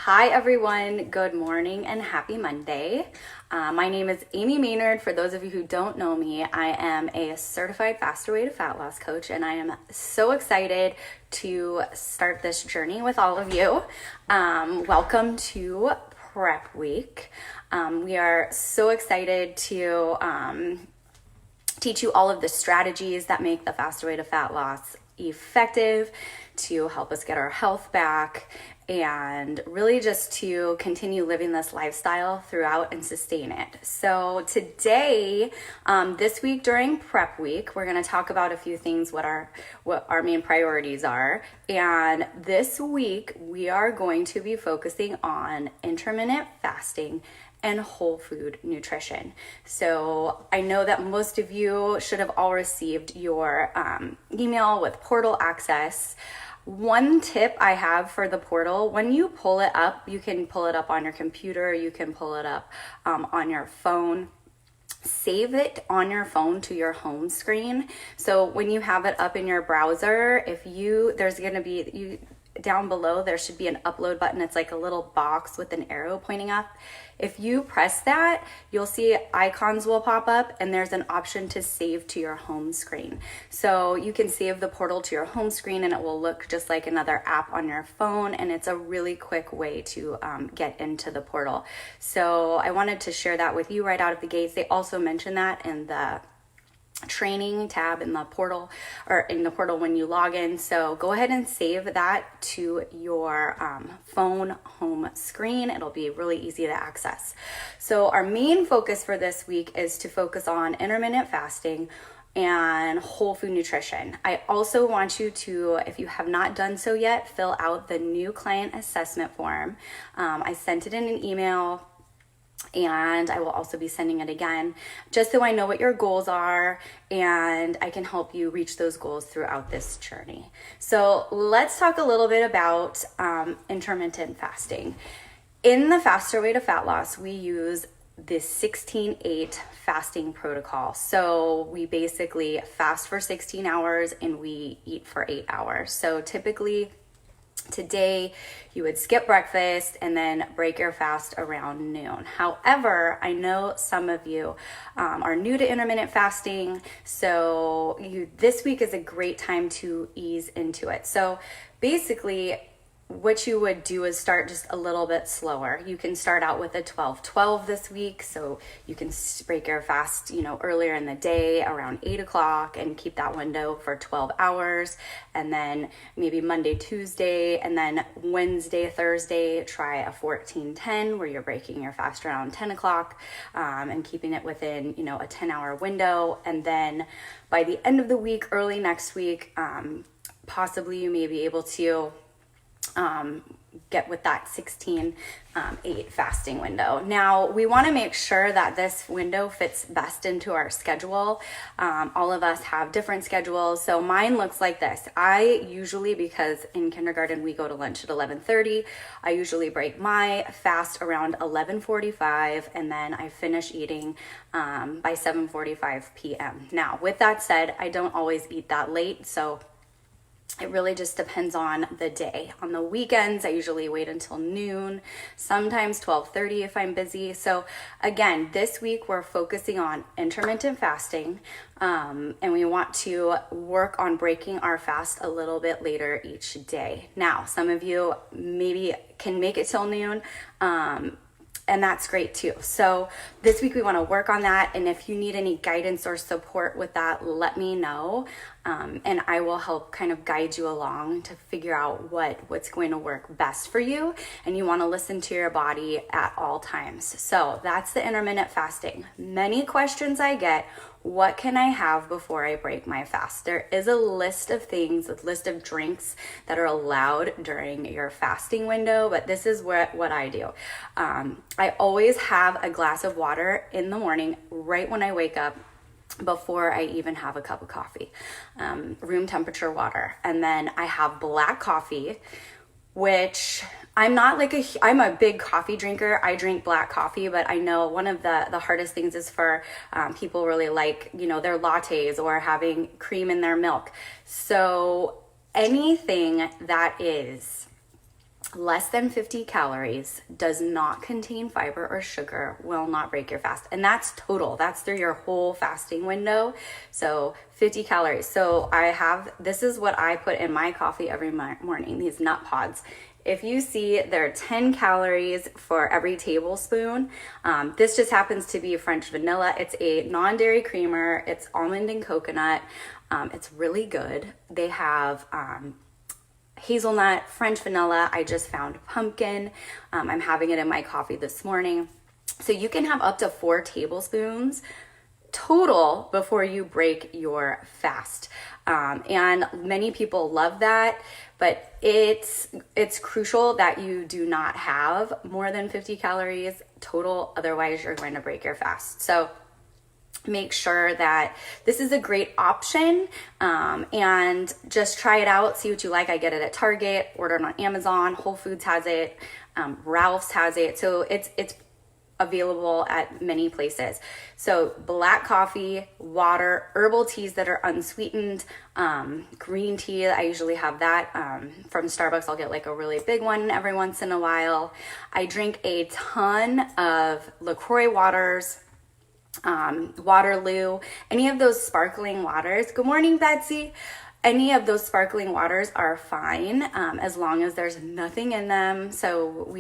Hi everyone, good morning and happy Monday. My name is Amy Maynard. For those of you who don't know me, I am a certified faster way to fat loss coach, and I am so excited to start this journey with all of you. Welcome to Prep Week. We are so excited to teach you all of the strategies that make the faster way to fat loss effective, to help us get our health back, and really just to continue living this lifestyle throughout and sustain it. So today, this week during Prep Week, we're going to talk about a few things, what our main priorities are. And this week, we are going to be focusing on intermittent fasting and whole food nutrition. So I know that most of you should have all received your email with portal access. One tip I have for the portal, when you pull it up, you can pull it up on your computer, you can pull it up on your phone. Save it on your phone to your home screen. So when you have it up in your browser, there's going to be, down below, there should be an upload button. It's like a little box with an arrow pointing up. If you press that, you'll see icons will pop up and there's an option to save to your home screen. So you can save the portal to your home screen and it will look just like another app on your phone, and it's a really quick way to get into the portal. So I wanted to share that with you right out of the gates. They also mention that in the training tab in the portal, or in the portal when you log in. So go ahead and save that to your phone home screen. It'll be really easy to access. So our main focus for this week is to focus on intermittent fasting and whole food nutrition. I also want you to, if you have not done so yet, fill out the new client assessment form. I sent it in an email, and I will also be sending it again, just so I know what your goals are and I can help you reach those goals throughout this journey. So let's talk a little bit about intermittent fasting. In the faster way to fat loss, we use the 16-8 fasting protocol. So we basically fast for 16 hours and we eat for 8 hours. So typically today, you would skip breakfast and then break your fast around noon. However, I know some of you are new to intermittent fasting, so this week is a great time to ease into it. So basically, what you would do is start just a little bit slower. You can start out with a 12-12 this week, so you can break your fast, earlier in the day around 8 o'clock and keep that window for 12 hours. And then maybe Monday, Tuesday, and then Wednesday, Thursday, try a 14-10 where you're breaking your fast around 10 o'clock and keeping it within, a 10-hour window. And then by the end of the week, early next week, possibly you may be able to get with that 16-8 fasting window. Now, we want to make sure that this window fits best into our schedule. All of us have different schedules. So mine looks like this. I usually, because in kindergarten we go to lunch at 11:30, I usually break my fast around 11:45 and then I finish eating by 7:45 p.m. Now, with that said, I don't always eat that late. So it really just depends on the day. On the weekends, I usually wait until noon, sometimes 12:30 if I'm busy. So again, this week we're focusing on intermittent fasting, and we want to work on breaking our fast a little bit later each day. Now, some of you maybe can make it till noon, and that's great too. So this week we want to work on that. And if you need any guidance or support with that, let me know. And I will help kind of guide you along to figure out what's going to work best for you. And you want to listen to your body at all times. So that's the intermittent fasting. Many questions I get: what can I have before I break my fast? There is a list of things, a list of drinks that are allowed during your fasting window, but this is what I do. I always have a glass of water in the morning, right when I wake up, before I even have a cup of coffee, room temperature water. And then I have black coffee, which I'm a big coffee drinker. I drink black coffee, but I know one of the hardest things is for people really like, their lattes or having cream in their milk. So anything that is less than 50 calories, does not contain fiber or sugar, will not break your fast. And that's total. That's through your whole fasting window. So 50 calories. So this is what I put in my coffee every morning, these nut pods. If you see, there are 10 calories for every tablespoon. This just happens to be French vanilla. It's a non-dairy creamer. It's almond and coconut. It's really good. They have hazelnut, French vanilla. I just found pumpkin. I'm having it in my coffee this morning. So you can have up to 4 tablespoons total before you break your fast. And many people love that, but it's crucial that you do not have more than 50 calories total. Otherwise, you're going to break your fast. So make sure that this is a great option, and just try it out, see what you like. I get it at Target, order it on Amazon, Whole Foods has it, Ralph's has it. So it's available at many places. So black coffee, water, herbal teas that are unsweetened, green tea. I usually have that from Starbucks. I'll get like a really big one every once in a while. I drink a ton of LaCroix waters, Waterloo, any of those sparkling waters. Good morning, Betsy. Any of those sparkling waters are fine, as long as there's nothing in them. So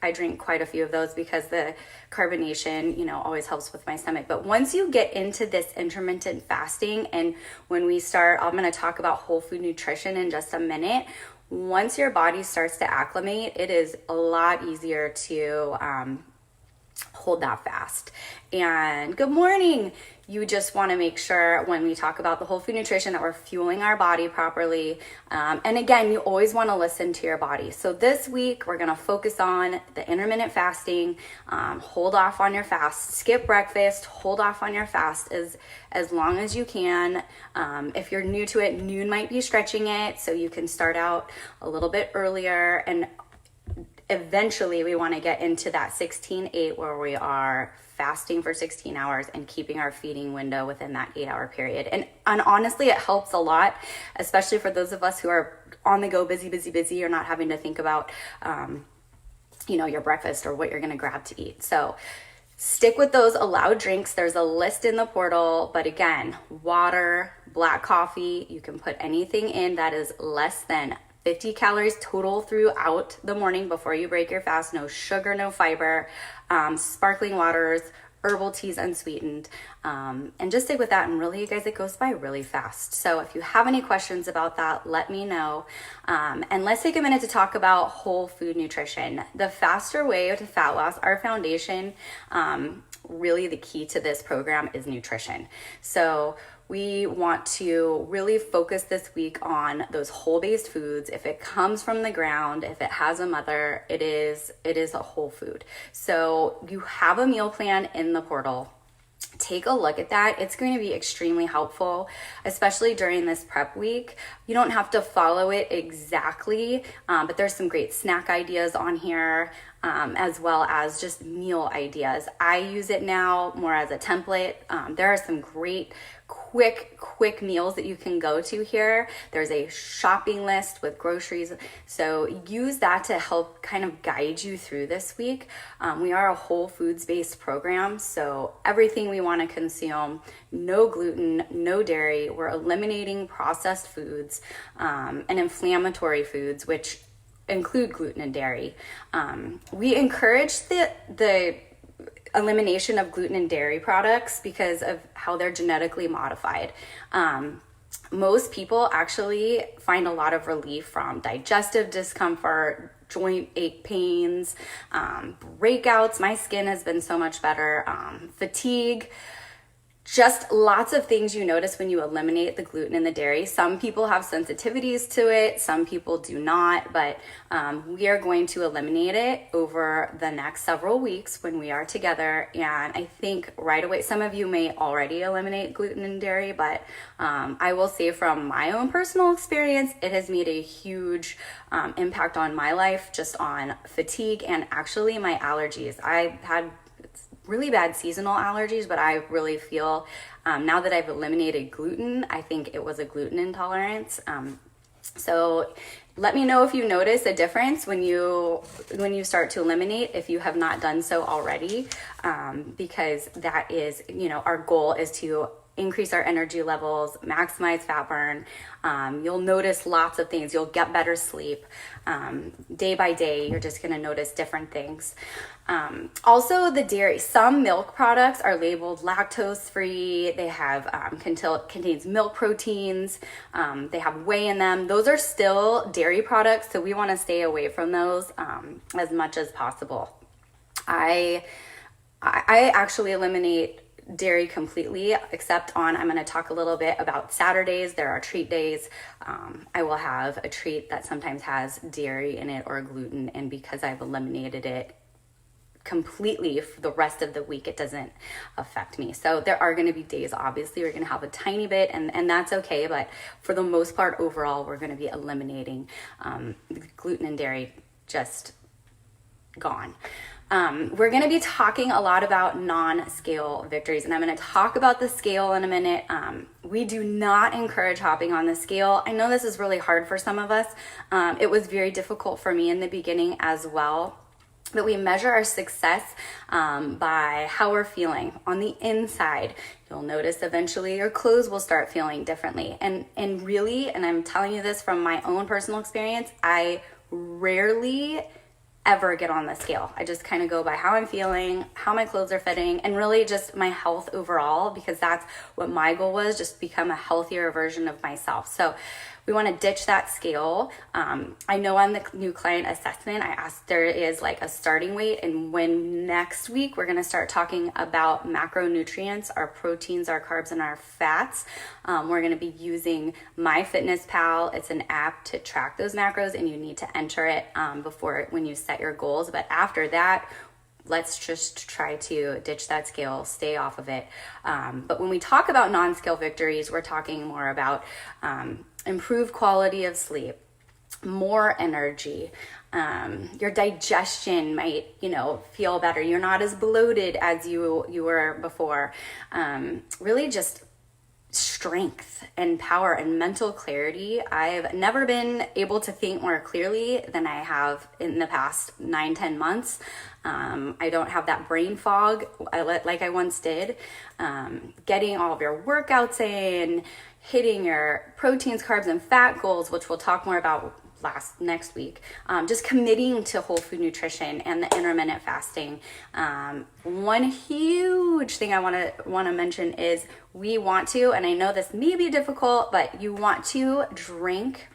I drink quite a few of those because the carbonation, always helps with my stomach. But once you get into this intermittent fasting, and when we start, I'm going to talk about whole food nutrition in just a minute. Once your body starts to acclimate, it is a lot easier to hold that fast. And good morning. You just want to make sure when we talk about the whole food nutrition that we're fueling our body properly. And again, you always want to listen to your body. So this week we're going to focus on the intermittent fasting. Hold off on your fast, skip breakfast, hold off on your fast as long as you can. If you're new to it, noon might be stretching it, so you can start out a little bit earlier, and eventually we want to get into that 16-8 where we are fasting for 16 hours and keeping our feeding window within that 8-hour period. And honestly, it helps a lot, especially for those of us who are on the go, busy. You're not having to think about, your breakfast or what you're going to grab to eat. So stick with those allowed drinks. There's a list in the portal, but again, water, black coffee, you can put anything in that is less than 50 calories total throughout the morning before you break your fast. No sugar, no fiber, sparkling waters, herbal teas unsweetened, and just stick with that. And really, you guys, it goes by really fast. So if you have any questions about that, let me know. And let's take a minute to talk about whole food nutrition. The faster way to fat loss, our foundation, really the key to this program is nutrition. So we want to really focus this week on those whole-based foods. If it comes from the ground, if it has a mother, it is a whole food. So you have a meal plan in the portal. Take a look at that. It's going to be extremely helpful, especially during this prep week. You don't have to follow it exactly, but there's some great snack ideas on here, as well as just meal ideas. I use it now more as a template. There are some great quick meals that you can go to here. There's a shopping list with groceries. So use that to help kind of guide you through this week. We are a whole foods based program. So everything we want to consume, no gluten, no dairy. We're eliminating processed foods, and inflammatory foods, which include gluten and dairy. We encourage the elimination of gluten and dairy products because of how they're genetically modified. Most people actually find a lot of relief from digestive discomfort, joint ache pains, breakouts. My skin has been so much better, fatigue. Just lots of things you notice when you eliminate the gluten and the dairy. Some people have sensitivities to it, some people do not, but we are going to eliminate it over the next several weeks when we are together. And I think right away, some of you may already eliminate gluten and dairy, but I will say from my own personal experience, it has made a huge impact on my life, just on fatigue and actually my allergies. I had really bad seasonal allergies, but I really feel now that I've eliminated gluten, I think it was a gluten intolerance. So let me know if you notice a difference when you start to eliminate, if you have not done so already, because that is, our goal is to increase our energy levels, maximize fat burn. You'll notice lots of things. You'll get better sleep. Day by day, you're just going to notice different things. Also, the dairy. Some milk products are labeled lactose free. They have contains milk proteins. They have whey in them. Those are still dairy products, so we want to stay away from those as much as possible. I actually eliminate dairy completely, except I'm going to talk a little bit about Saturdays. There are treat days. I will have a treat that sometimes has dairy in it or gluten, and because I've eliminated it completely for the rest of the week, it doesn't affect me. So there are going to be days, obviously, we're going to have a tiny bit, and that's okay, but for the most part, overall, we're going to be eliminating gluten and dairy, just gone. We're going to be talking a lot about non-scale victories, and I'm going to talk about the scale in a minute. We do not encourage hopping on the scale. I know this is really hard for some of us. It was very difficult for me in the beginning as well. But we measure our success by how we're feeling on the inside. You'll notice eventually your clothes will start feeling differently. And really, and I'm telling you this from my own personal experience, I rarely ever get on the scale. I just kind of go by how I'm feeling, how my clothes are fitting, and really just my health overall, because that's what my goal was, just become a healthier version of myself. So we want to ditch that scale. I know on the new client assessment, I asked there is like a starting weight, and when next week we're going to start talking about macronutrients, our proteins, our carbs, and our fats. We're going to be using MyFitnessPal. It's an app to track those macros, and you need to enter it when you set your goals. But after that, let's just try to ditch that scale, stay off of it. But when we talk about non-scale victories, we're talking more about improved quality of sleep, more energy. Your digestion might, feel better. You're not as bloated as you were before. Really just strength and power and mental clarity. I've never been able to think more clearly than I have in the past 9-10 months. I don't have that brain fog like I once did. Getting all of your workouts in, hitting your proteins, carbs, and fat goals, which we'll talk more about next week. Just committing to whole food nutrition and the intermittent fasting. One huge thing I want to mention is we want to, and I know this may be difficult, but you want to drink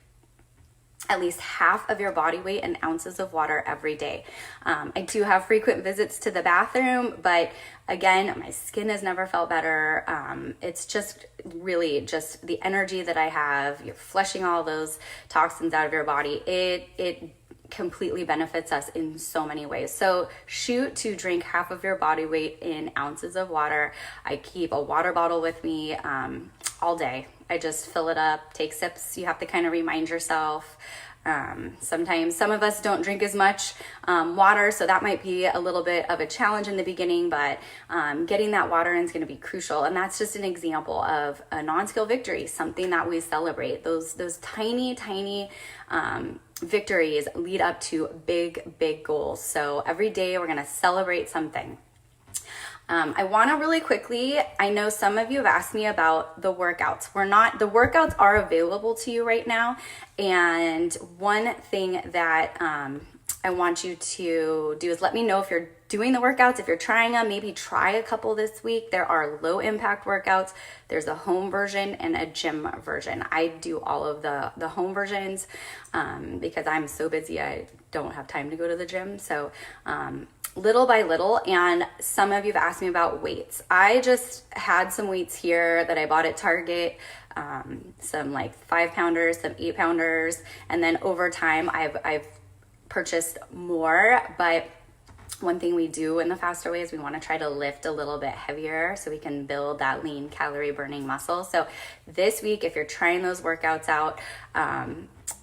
at least half of your body weight in ounces of water every day. I do have frequent visits to the bathroom, but again, my skin has never felt better. It's just really just the energy that I have. You're flushing all those toxins out of your body. It completely benefits us in so many ways. So shoot to drink half of your body weight in ounces of water. I keep a water bottle with me all day. I just fill it up, take sips. You have to kind of remind yourself. Sometimes some of us don't drink as much water, so that might be a little bit of a challenge in the beginning, but getting that water in is going to be crucial. And that's just an example of a non-scale victory, something that we celebrate. Those tiny victories lead up to big goals. So every day we're going to celebrate something. I want to really quickly, I know some of you have asked me about the workouts. The workouts are available to you right now. And one thing that I want you to do is let me know if you're doing the workouts, if you're trying them, maybe try a couple this week. There are low impact workouts. There's a home version and a gym version. I do all of the home versions because I'm so busy, I don't have time to go to the gym. So little by little, and some of you have asked me about weights. I just had some weights here that I bought at Target, some like 5-pounders, some 8-pounders, and then over time I've purchased more. But one thing we do in the faster way is we want to try to lift a little bit heavier so we can build that lean calorie burning muscle. So this week, if you're trying those workouts out,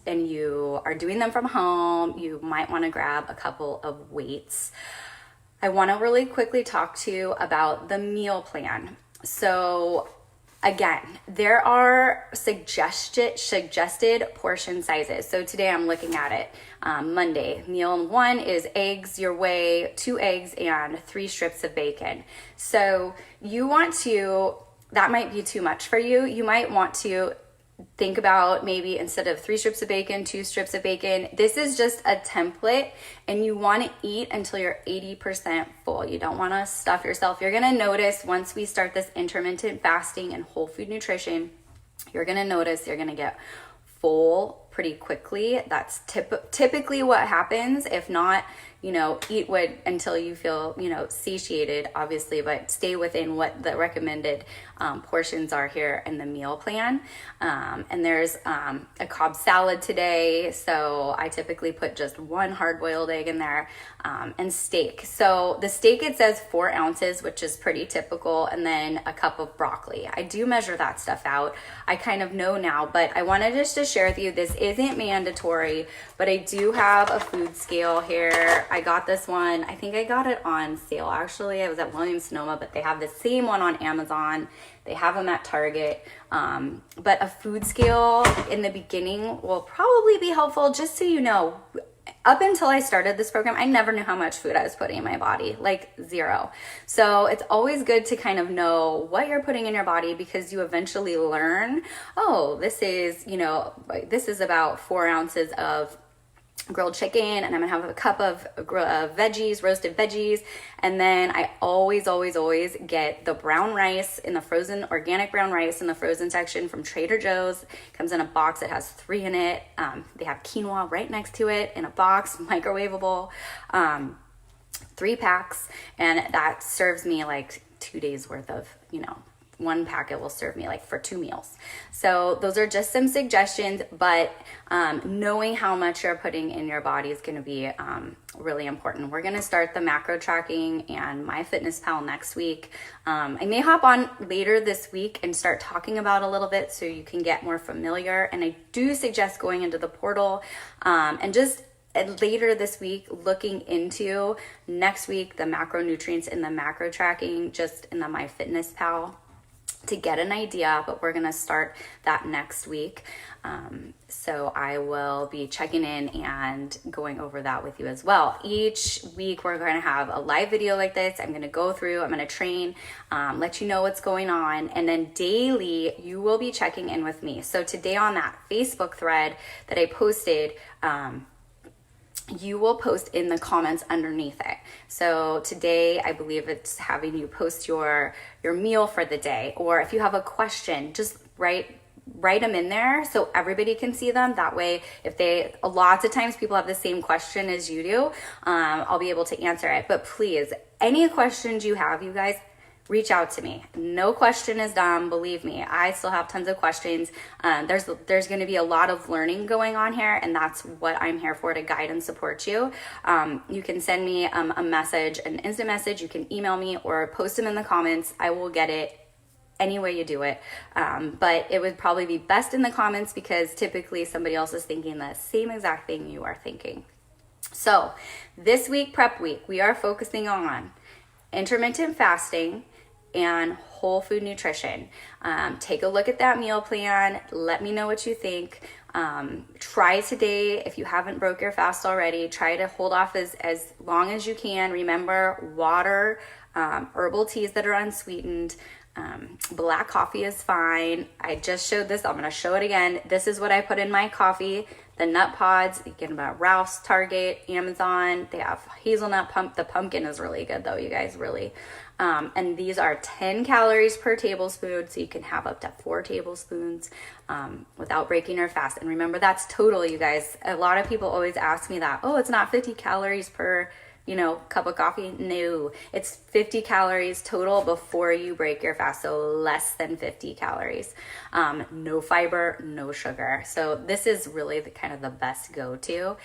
and you are doing them from home, you might want to grab a couple of weights. I want to really quickly talk to you about the meal plan. So Again, there are suggested portion sizes. So today I'm looking at it. Monday, meal 1 is eggs your way, 2 eggs and 3 strips of bacon. So you want to, that might be too much for you. You might want to think about maybe instead of 3 strips of bacon, 2 strips of bacon. This is just a template, and you want to eat until you're 80% full. You don't want to stuff yourself. You're going to notice once we start this intermittent fasting and whole food nutrition, you're going to notice you're going to get full pretty quickly. That's typically what happens. If not, eat what until you feel, satiated, obviously, but stay within what the recommended portions are here in the meal plan. And there's a Cobb salad today. So I typically put just 1 hard-boiled egg in there, and steak. So the steak, it says 4 ounces, which is pretty typical. And then a cup of broccoli. I do measure that stuff out. I kind of know now, but I wanted just to share with you, this isn't mandatory, but I do have a food scale here. I got this one. I think I got it on sale. Actually, I was at Williams-Sonoma, but they have the same one on Amazon. They have them at Target. But a food scale in the beginning will probably be helpful, just so you know. Up until I started this program, I never knew how much food I was putting in my body, like 0. So it's always good to kind of know what you're putting in your body, because you eventually learn, oh, this is about 4 ounces of grilled chicken, and I'm gonna have a cup of veggies, roasted veggies. And then I always get the brown rice in the frozen, organic brown rice in the frozen section from Trader Joe's. It comes in a box. It has 3 in it. They have quinoa right next to it in a box, microwavable, 3 packs. And that serves me like 2 days worth of, 1 packet will serve me like for 2 meals. So those are just some suggestions, but knowing how much you're putting in your body is going to be really important. We're going to start the macro tracking and MyFitnessPal next week. I may hop on later this week and start talking about a little bit so you can get more familiar. And I do suggest going into the portal and just later this week looking into next week the macronutrients in the macro tracking just in the MyFitnessPal to get an idea, but we're going to start that next week. So I will be checking in and going over that with you as well. Each week we're going to have a live video like this. I'm going to go through, I'm going to train, let you know what's going on. And then daily you will be checking in with me. So today on that Facebook thread that I posted, you will post in the comments underneath it. So today, I believe it's having you post your meal for the day, or if you have a question, just write them in there so everybody can see them. That way, lots of times people have the same question as you do, I'll be able to answer it. But please, any questions you have, you guys, reach out to me. No question is dumb. Believe me, I still have tons of questions. There's going to be a lot of learning going on here, and that's what I'm here for, to guide and support you. You can send me a message, an instant message. You can email me or post them in the comments. I will get it any way you do it. But it would probably be best in the comments, because typically somebody else is thinking the same exact thing you are thinking. So this week, prep week, we are focusing on intermittent fasting and whole food nutrition. Take a look at that meal plan. Let me know what you think. Try today, if you haven't broke your fast already, try to hold off as long as you can. Remember, water, herbal teas that are unsweetened, black coffee is fine. I just showed this. I'm going to show it again. This is what I put in my coffee. The nut pods, you get them at Ralph's, Target, Amazon. They have hazelnut the pumpkin is really good though, you guys, really. And these are 10 calories per tablespoon, so you can have up to 4 tablespoons without breaking your fast. And remember, that's total, you guys. A lot of people always ask me that, oh, it's not 50 calories per cup of coffee. No, it's 50 calories total before you break your fast. So less than 50 calories, no fiber, no sugar. So this is really the kind of the best go-to.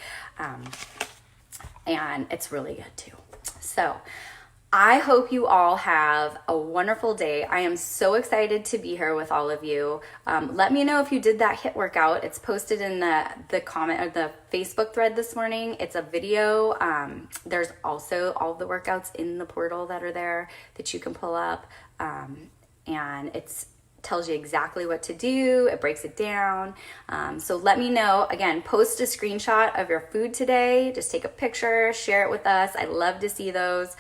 And it's really good too. So I hope you all have a wonderful day. I am so excited to be here with all of you. Let me know if you did that HIIT workout. It's posted in the comment or the Facebook thread this morning. It's a video. There's also all the workouts in the portal that are there that you can pull up. And it's tells you exactly what to do. It breaks it down. So let me know. Again, post a screenshot of your food today. Just take a picture, share it with us. I love to see those.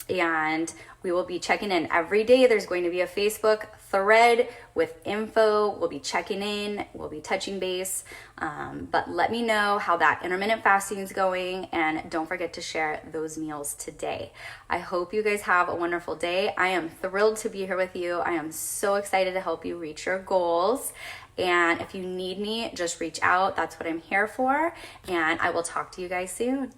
And we will be checking in every day. There's going to be a Facebook thread with info. We'll be checking in. We'll be touching base. But let me know how that intermittent fasting is going, and don't forget to share those meals today. I hope you guys have a wonderful day. I am thrilled to be here with you. I am so excited to help you reach your goals. And if you need me, just reach out. That's what I'm here for. And I will talk to you guys soon.